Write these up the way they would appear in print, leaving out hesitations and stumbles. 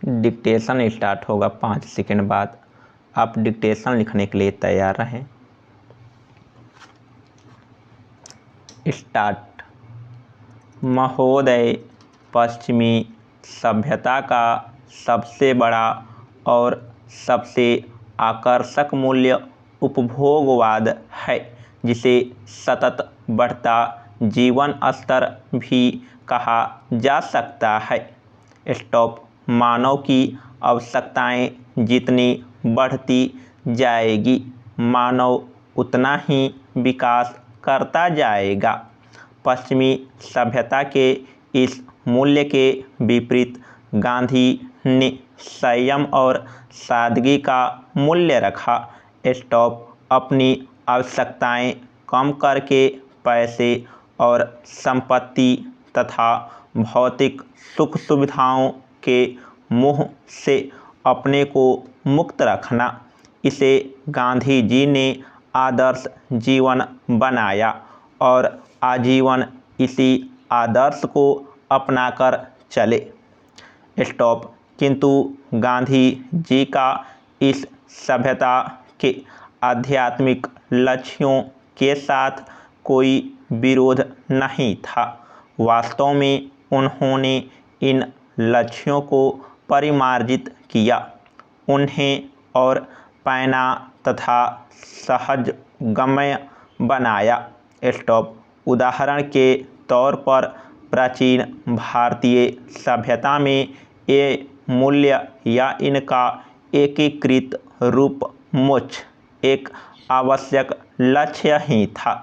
Dictation start होगा 5 second बाद। आप डिक्टेशन लिखने के लिए तैयार रहें। स्टार्ट। महोदय, पश्चिमी सभ्यता का सबसे बड़ा और सबसे आकर्षक मूल्य उपभोगवाद है, जिसे सतत बढ़ता जीवन स्तर भी कहा जा सकता है। स्टॉप। मानव की आवश्यकताएं जितनी बढ़ती जाएगी, मानव उतना ही विकास करता जाएगा। पश्चिमी सभ्यता के इस मूल्य के विपरीत गांधी ने संयम और सादगी का मूल्य रखा। स्टॉप। अपनी आवश्यकताएं कम करके पैसे और संपत्ति तथा भौतिक सुख सुविधाओं के मोह से अपने को मुक्त रखना, इसे गांधी जी ने आदर्श जीवन बनाया और आजीवन इसी आदर्श को अपनाकर चले। स्टॉप। किंतु गांधी जी का इस सभ्यता के आध्यात्मिक लक्ष्यों के साथ कोई विरोध नहीं था। वास्तव में उन्होंने इन लक्ष्यों को परिमार्जित किया, उन्हें और पैना तथा सहजगम्य बनाया। स्टॉप। उदाहरण के तौर पर प्राचीन भारतीय सभ्यता में ये मूल्य या इनका एकीकृत रूप मोक्ष एक आवश्यक लक्ष्य ही था।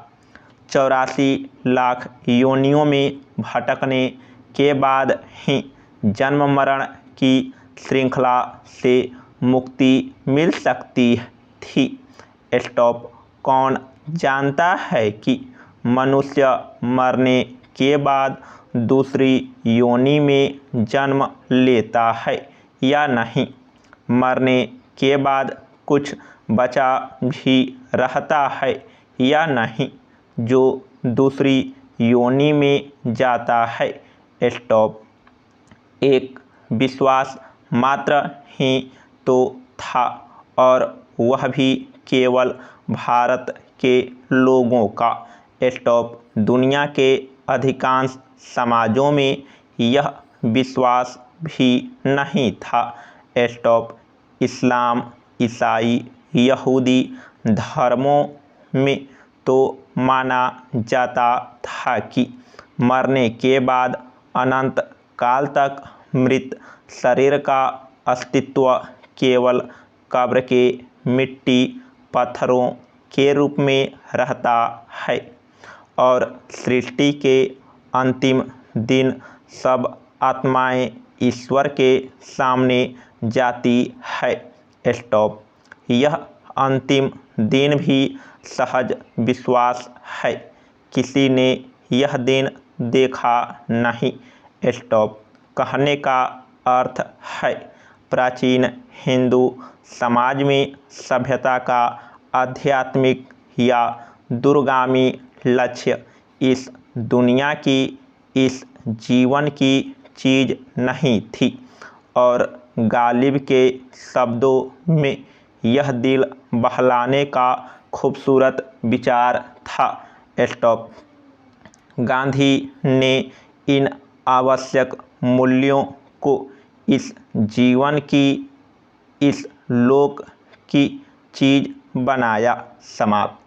84 लाख योनियों में भटकने के बाद ही जन्म मरण की श्रृंखला से मुक्ति मिल सकती थी। स्टॉप। कौन जानता है कि मनुष्य मरने के बाद दूसरी योनि में जन्म लेता है या नहीं? मरने के बाद कुछ बचा भी रहता है या नहीं जो दूसरी योनि में जाता है? स्टॉप। एक विश्वास मात्र ही तो था, और वह भी केवल भारत के लोगों का। स्टॉप। दुनिया के अधिकांश समाजों में यह विश्वास भी नहीं था। स्टॉप। इस्लाम, ईसाई, यहूदी धर्मों में तो माना जाता था कि मरने के बाद अनंत काल तक मृत शरीर का अस्तित्व केवल कब्र के मिट्टी पत्थरों के रूप में रहता है और सृष्टि के अंतिम दिन सब आत्माएं ईश्वर के सामने जाती है। स्टॉप। यह अंतिम दिन भी सहज विश्वास है, किसी ने यह दिन देखा नहीं। स्टॉप। कहने का अर्थ है, प्राचीन हिंदू समाज में सभ्यता का आध्यात्मिक या दूरगामी लक्ष्य इस दुनिया की, इस जीवन की चीज नहीं थी, और गालिब के शब्दों में यह दिल बहलाने का खूबसूरत विचार था। स्टॉप। गांधी ने इन आवश्यक मूल्यों को इस जीवन की, इस लोक की चीज बनाया। समाप्त।